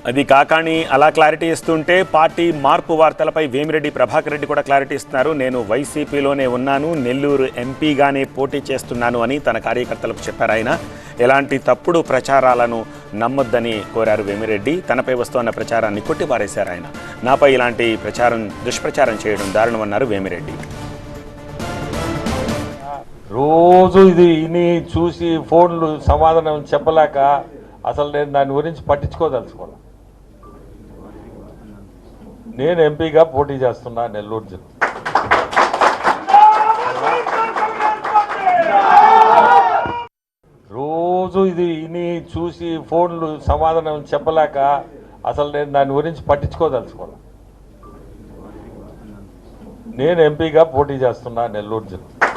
అది కాకాణి అలా క్లారిటీ ఇస్తుంటే పార్టీ మార్పు వార్తలపై వేమిరెడ్డి ప్రభాకర్ రెడ్డి కూడా క్లారిటీ ఇస్తున్నారు. నేను వైసీపీలోనే ఉన్నాను, నెల్లూరు ఎంపీగానే పోటీ చేస్తున్నాను అని తన కార్యకర్తలకు చెప్పారు. ఆయన ఎలాంటి తప్పుడు ప్రచారాలను నమ్మొద్దని కోరారు వేమిరెడ్డి. తనపై వస్తున్న ప్రచారాన్ని కొట్టిపారేశారు ఆయన. నాపై ఇలాంటి దుష్ప్రచారం చేయడం దారుణమన్నారు వేమిరెడ్డి. రోజు ఇది ఇని చూసి ఫోన్లు సమాధానం చెప్పలేక అసలు నేను దాని గురించి పట్టించుకోదలుచుకోవాలి. నేను ఎంపీగా పోటీ చేస్తున్నా నెల్లూరు జిల్లా. రోజు ఇది ఇని చూసి ఫోన్లు సమాధానం చెప్పలేక అసలు నేను దాని గురించి పట్టించుకోదలుచుకోవాలి. నేను ఎంపీగా పోటీ చేస్తున్నా నెల్లూరు జిల్లా.